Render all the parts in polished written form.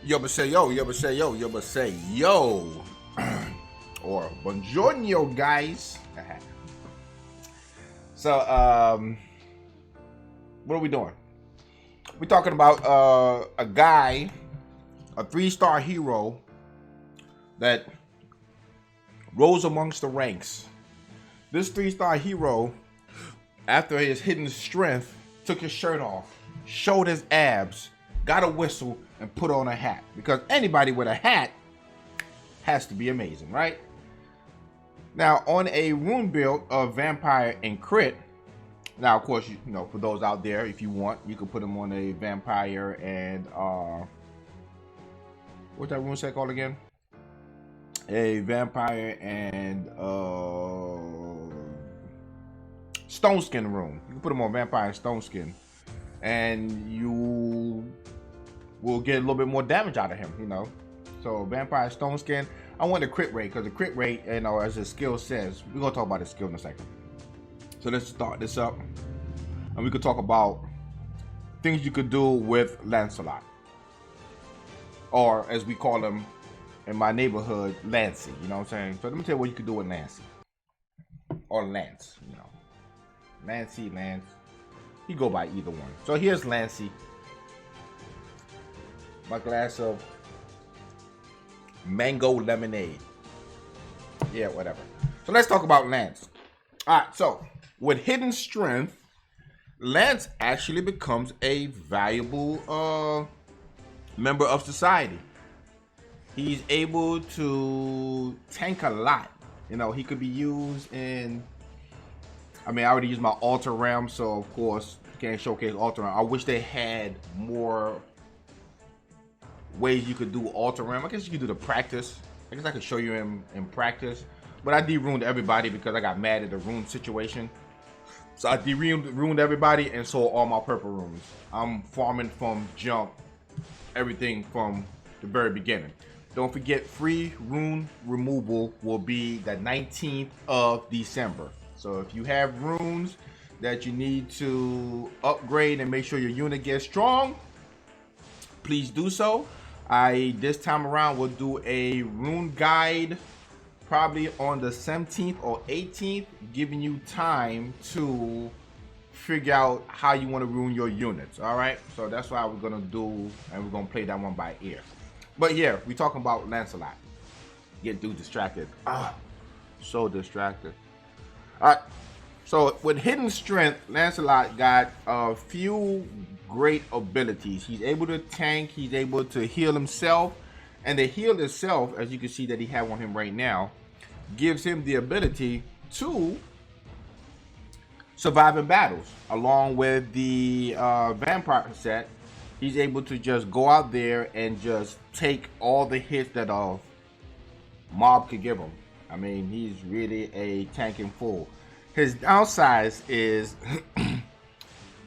Yo, but say yo, yo, but say yo, yo, but say yo. Or buongiorno, guys. So, what are we doing? We're talking about a guy, a 3-star hero that rose amongst the ranks. This 3-star hero, after his hidden strength, took his shirt off, showed his abs, got a whistle, and put on a hat. Because anybody with a hat has to be amazing, right? Now, on a rune build of vampire and crit, now of course, you know, for those out there, if you want, you can put them on a vampire and what's that rune set called again? A vampire and stone skin rune. You can put them on vampire and stone skin, and you will get a little bit more damage out of him, you know. So vampire stone skin. I want the crit rate, because the crit rate, you know, as the skill says, we're gonna talk about the skill in a second. So let's start this up, and we could talk about things you could do with Lancelot, or as we call him in my neighborhood, Lancey. You know what I'm saying? So let me tell you what you could do with Lancey, or Lance. You know, Lancey, Lance. He go by either one. So here's Lancey. My glass of mango lemonade. Yeah, whatever. So let's talk about Lance. Alright, so with hidden strength, Lance actually becomes a valuable member of society. He's able to tank a lot. You know, he could be used in, I mean, I already used my altar realm, so of course can't showcase altar realm. I wish they had more ways you could do altar realm. I guess you could do the practice. I guess I could show you in practice, but I de-ruined everybody because I got mad at the rune situation. So I de-ruined everybody and sold all my purple runes. I'm farming from jump, everything from the very beginning. Don't forget, free rune removal will be the 19th of December. So if you have runes that you need to upgrade and make sure your unit gets strong, please do so. This time around will do a rune guide probably on the 17th or 18th, giving you time to figure out how you want to rune your units. All right, so that's why we're gonna do, and we're gonna play that one by ear. But yeah, we're talking about Lancelot. Get dude distracted. So distracted. All right, so with hidden strength, Lancelot got a few great abilities. He's able to tank, he's able to heal himself, and the heal itself, as you can see that he have on him right now, gives him the ability to survive in battles. Along with the vampire set, he's able to just go out there and just take all the hits that a mob could give him. I mean, he's really a tanking fool. His downside is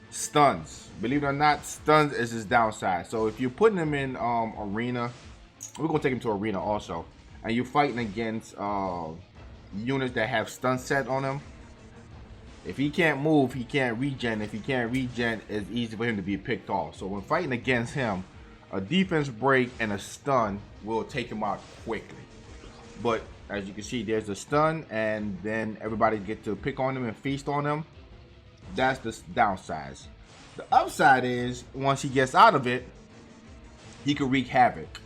stuns. Believe it or not, stuns is his downside. So if you're putting him in arena, we're gonna take him to arena also, and you're fighting against units that have stun set on him. If he can't move, he can't regen. If he can't regen, it's easy for him to be picked off. So when fighting against him, a defense break and a stun will take him out quickly. But as you can see, there's a stun, and then everybody get to pick on him and feast on him. That's the downside. The upside is, once he gets out of it, he can wreak havoc.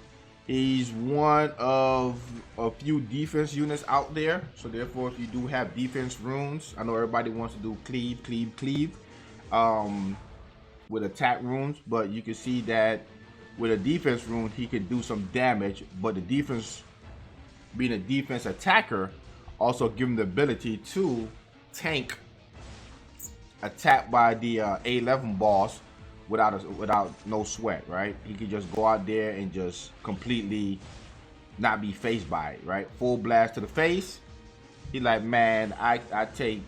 He's one of a few defense units out there, so therefore if you do have defense runes, I know everybody wants to do cleave with attack runes, but you can see that with a defense rune he could do some damage, but the defense, being a defense attacker, also give him the ability to tank attack by the A11 boss without no sweat, right? He could just go out there and just completely not be faced by it, right? Full blast to the face. He like, man, I take,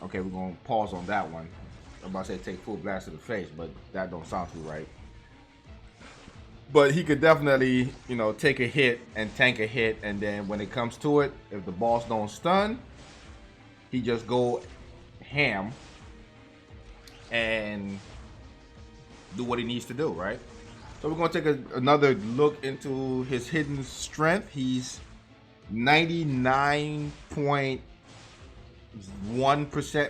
okay, we're gonna pause on that one. I'm about to say take full blast to the face, but that don't sound too right. But he could definitely, you know, take a hit and tank a hit, and then when it comes to it, if the boss don't stun, he just go ham and do what he needs to do, right? So we're gonna take another look into his hidden strength. He's 99.1%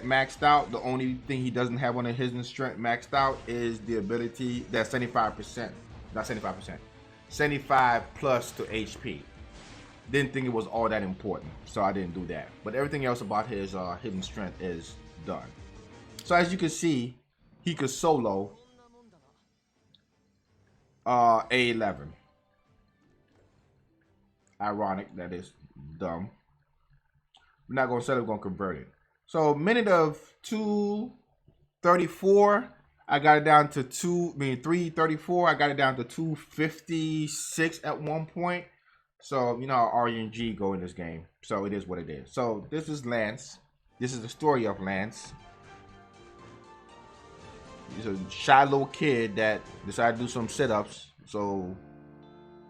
maxed out. The only thing he doesn't have on a hidden strength maxed out is the ability that's 75%, not 75%, 75 plus to HP. Didn't think it was all that important, so I didn't do that. But everything else about his hidden strength is done. So as you can see, he could solo A11. Ironic, that is dumb. We're not gonna set it, we're gonna convert it. So minute of 2:34, I got it down to 3:34. I got it down to 2:56 at one point. So you know how RNG go in this game. So it is what it is. So this is Lance. This is the story of Lance. He's a shy little kid that decided to do some sit-ups. So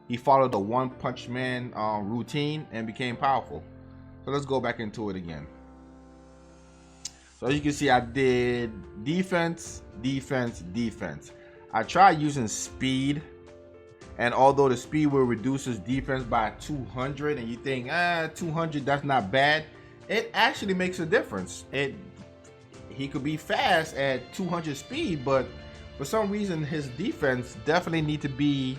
he followed the One Punch Man routine and became powerful. So let's go back into it again. So as you can see, I did defense, defense, defense. I tried using speed, and although the speed will reduce his defense by 200, and you think, 200, that's not bad, it actually makes a difference. He could be fast at 200 speed, but for some reason his defense definitely need to be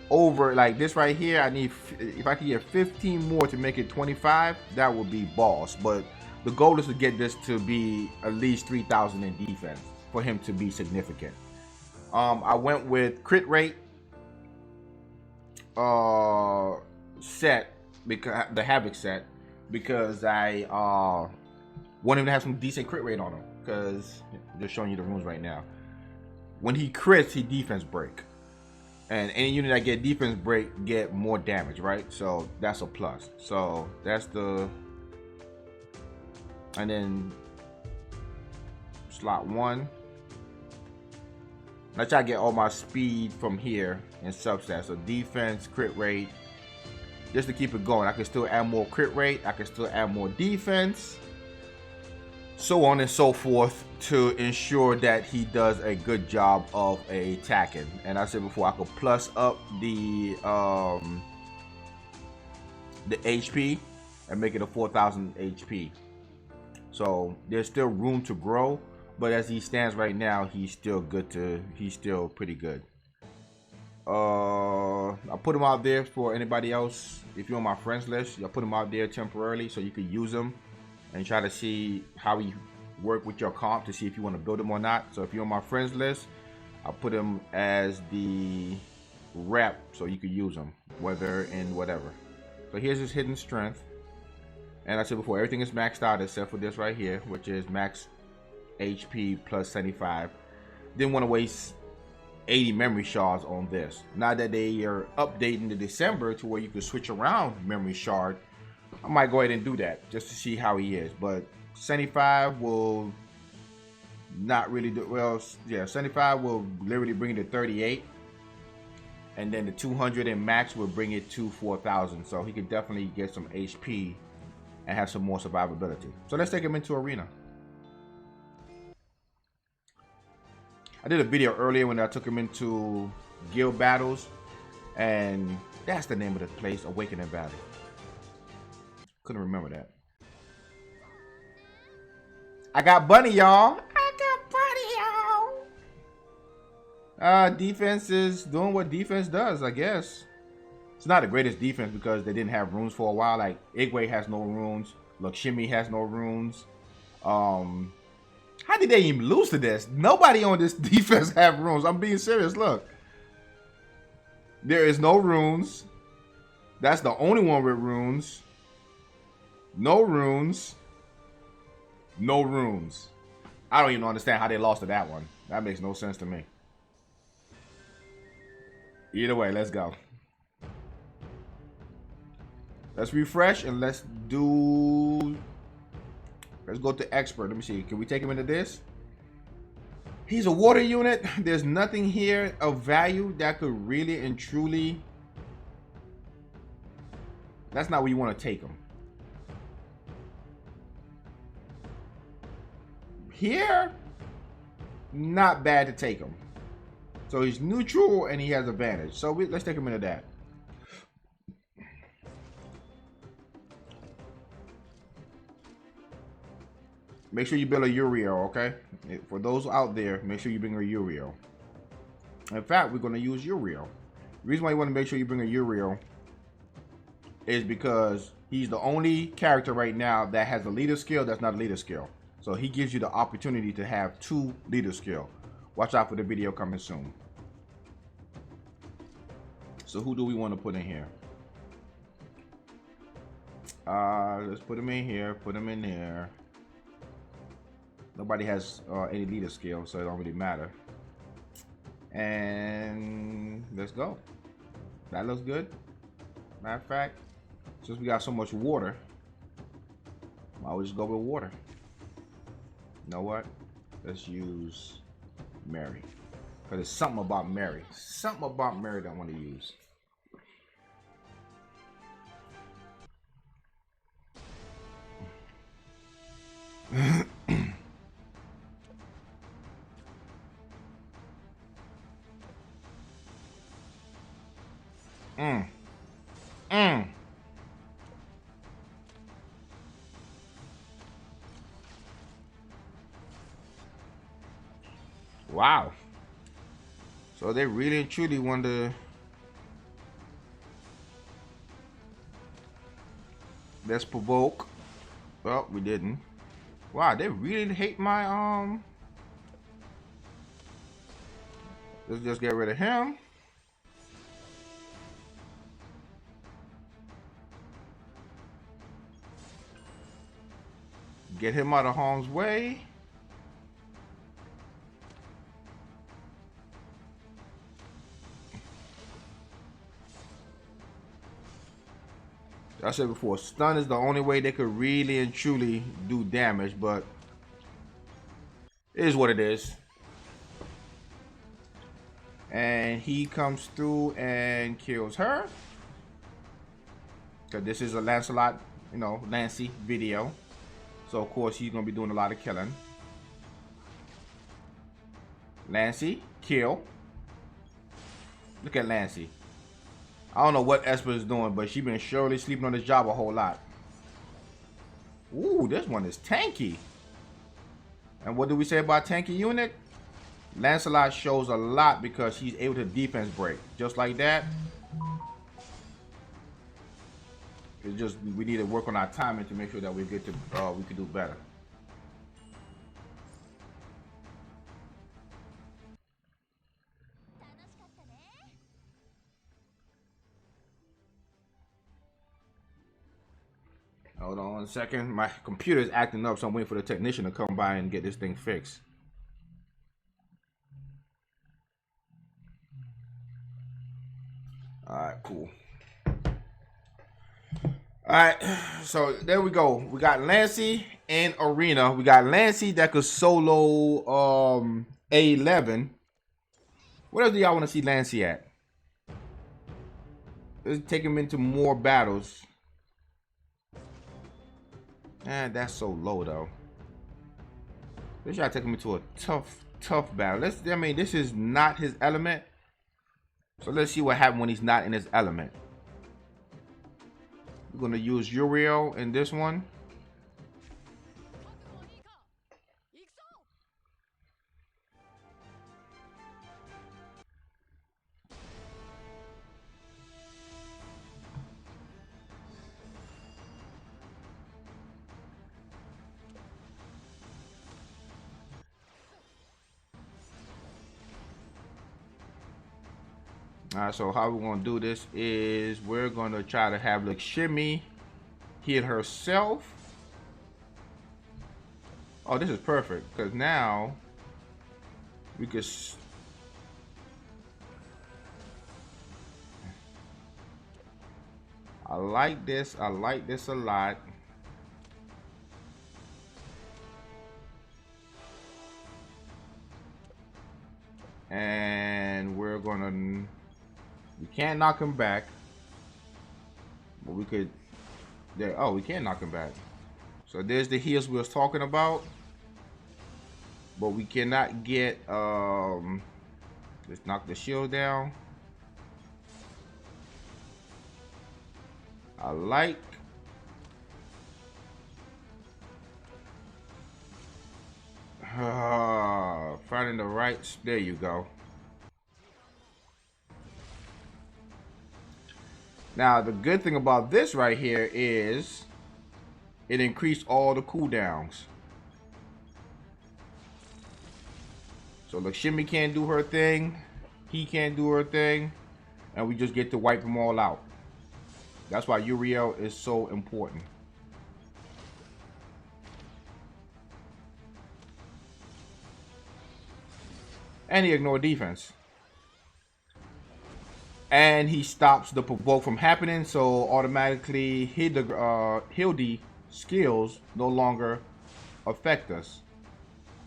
over, like this right here. I need, if I could get 15 more to make it 25, that would be boss. But the goal is to get this to be at least 3,000 in defense for him to be significant. I went with crit rate set, because the Havoc set, because I want him to have some decent crit rate on him, because they're showing you the runes right now. When he crits, he defense break, and any unit that get defense break get more damage, right? So that's a plus. So that's the, and then slot 1. I try to get all my speed from here in substats. So defense, crit rate, just to keep it going. I can still add more crit rate. I can still add more defense, so on and so forth, to ensure that he does a good job of attacking. And I said before, I could plus up the HP and make it a 4,000 HP. So there's still room to grow. But as he stands right now, he's still pretty good. I put him out there for anybody else. If you're on my friends list, I'll put him out there temporarily so you can use him and try to see how he work with your comp to see if you want to build him or not. So if you're on my friends list, I'll put him as the rep so you can use him, whether in whatever. So here's his hidden strength. And I said before, everything is maxed out except for this right here, which is max HP plus 75. Didn't want to waste 80 memory shards on this. Now that they are updating to December to where you can switch around memory shard, I might go ahead and do that just to see how he is. But 75 will not really do well. Yeah, 75 will literally bring it to 38, and then the 200 in max will bring it to 4,000. So he could definitely get some HP and have some more survivability. So let's take him into arena. I did a video earlier when I took him into guild battles, and that's the name of the place, Awakening Valley. Couldn't remember that. I got Bunny, y'all. Defense is doing what defense does, I guess. It's not the greatest defense because they didn't have runes for a while. Like Igwe has no runes, Lakshmi has no runes. How did they even lose to this? Nobody on this defense have runes. I'm being serious. Look. There is no runes. That's the only one with runes. No runes. No runes. I don't even understand how they lost to that one. That makes no sense to me. Either way, let's go. Let's refresh and let's go to expert. Let me see. Can we take him into this? He's a water unit. There's nothing here of value that could really and truly. That's not where you want to take him. Here, not bad to take him. So he's neutral and he has advantage. So let's take him into that. Make sure you build a Uriel, okay? For those out there, make sure you bring a Uriel. In fact, we're going to use Uriel. The reason why you want to make sure you bring a Uriel is because he's the only character right now that has a leader skill that's not a leader skill. So he gives you the opportunity to have 2 leader skill. Watch out for the video coming soon. So who do we want to put in here? Let's put him in here. Put him in there. Nobody has any leader skill, so it don't really matter. And let's go. That looks good. Matter of fact, since we got so much water, I would just go with water. You know what? Let's use Mary. Because there's something about Mary. Something about Mary that I want to use. Wow. So they really and truly want to. Let's provoke. Well, we didn't. Wow, they really hate my Let's just get rid of him. Get him out of harm's way. I said before, stun is the only way they could really and truly do damage, but it is what it is. And he comes through and kills her. Because this is a Lancelot, you know, Lancy video. So of course he's going to be doing a lot of killing. Lancy, kill. Look at Lancy. I don't know what Esper is doing, but she's been surely sleeping on this job a whole lot. Ooh, this one is tanky. And what do we say about tanky unit? Lancelot shows a lot because he's able to defense break. Just like that. It's just we need to work on our timing to make sure that we get to we can do better. Hold on a second. My computer is acting up, so I'm waiting for the technician to come by and get this thing fixed. Alright, cool. Alright, so there we go. We got Lancy and Arena. We got Lancy that could solo A11. What else do y'all want to see Lancy at? Let's take him into more battles. That's so low though. Let's try to take him into a tough battle. I mean, this is not his element. So let's see what happens when he's not in his element. We're gonna use Uriel in this one. Alright, so how we're gonna do this is we're gonna try to have Lakshmi hit herself. Oh, this is perfect because now we could. I like this. I like this a lot. And we're gonna. We can't knock him back, but we could. There. Oh, we can't knock him back. So there's the heals we was talking about, but we cannot get Let's knock the shield down. I like. Finding the right. There you go. Now, the good thing about this right here is it increased all the cooldowns. So Lakshmi can't do her thing. He can't do her thing. And we just get to wipe them all out. That's why Uriel is so important. And he ignored defense. And he stops the provoke from happening, so automatically Hildy skills no longer affect us.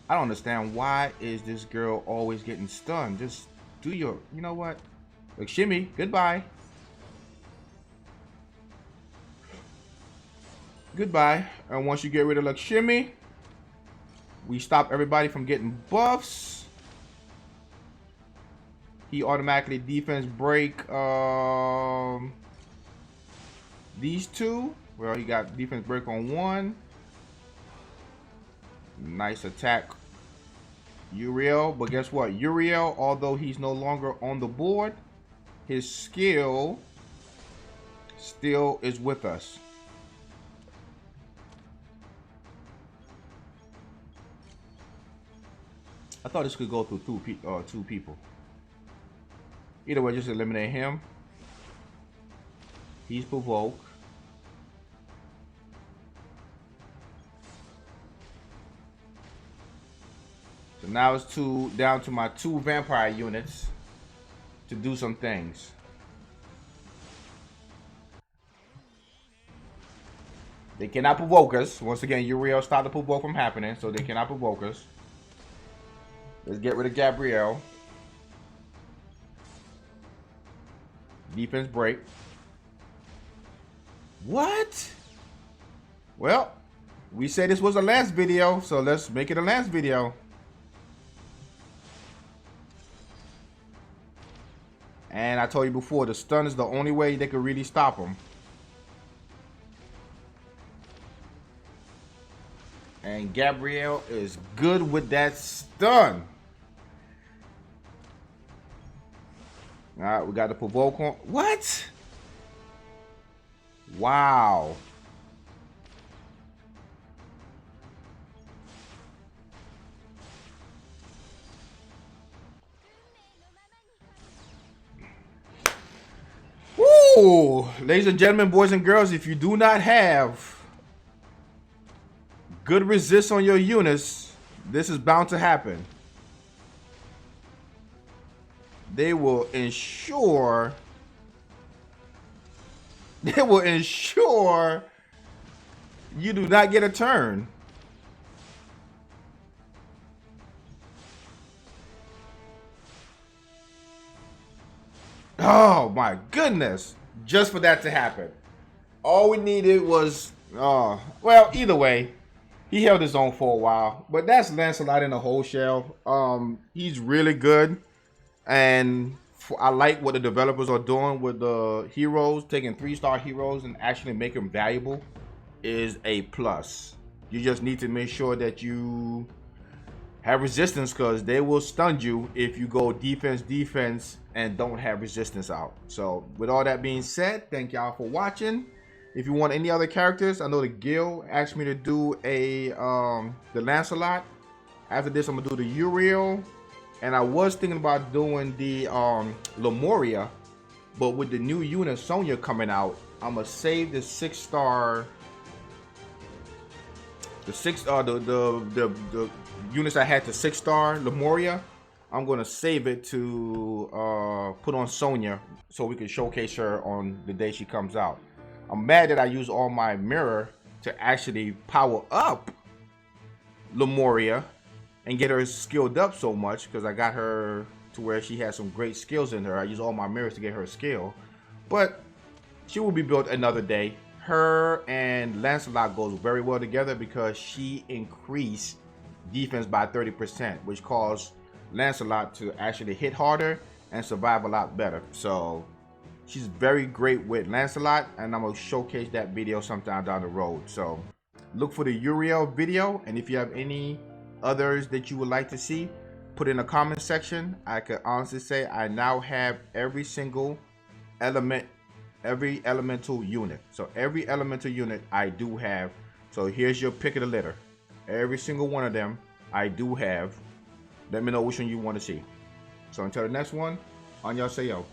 I don't understand, why is this girl always getting stunned? Just do your, you know what? Lakshmi, goodbye. Goodbye. And once you get rid of Lakshmi, we stop everybody from getting buffs. He automatically defense break these two. Well, he got defense break on one. Nice attack, Uriel. But guess what? Uriel, although he's no longer on the board, his skill still is with us. I thought this could go through two people. Either way, just eliminate him. He's provoked. So now it's down to my 2 vampire units to do some things. They cannot provoke us. Once again, Uriel stopped the provoke from happening, so they cannot provoke us. Let's get rid of Gabrielle. Defense break. What? Well, we said this was a Lance video, so let's make it a Lance video. And I told you before, the stun is the only way they could really stop him. And Gabrielle is good with that stun. All right, we got the provoke on. What? Wow. Woo! Ladies and gentlemen, boys and girls, if you do not have good resist on your units, this is bound to happen. They will ensure you do not get a turn. Oh my goodness. Just for that to happen. All we needed was, well, either way, he held his own for a while. But that's Lancelot in a whole shell. He's really good. And I like what the developers are doing with the heroes, taking 3-star heroes and actually make them valuable is a plus. You just need to make sure that you have resistance, because they will stun you if you go defense and don't have resistance out. So with all that being said, thank y'all for watching. If you want any other characters, I know the guild asked me to do the Lancelot. After this, I'm gonna do the Uriel. And I was thinking about doing the Lemuria, but with the new unit Sonya coming out, I'm gonna save the 6-star, the units I had, the 6-star Lemuria. I'm gonna save it to put on Sonya so we can showcase her on the day she comes out. I'm mad that I used all my mirror to actually power up Lemuria and get her skilled up so much, because I got her to where she has some great skills in her. I use all my mirrors to get her skill, but she will be built another day. Her and Lancelot goes very well together because she increased defense by 30%, which caused Lancelot to actually hit harder and survive a lot better. So she's very great with Lancelot, and I'm gonna showcase that video sometime down the road. So look for the Uriel video, and if you have any others that you would like to see, put in the comment section. I could honestly say I now have every single element, every elemental unit. So every elemental unit I do have. So here's your pick of the litter. Every single one of them I do have. Let me know which one you want to see. So until the next one, annyeonghaseyo.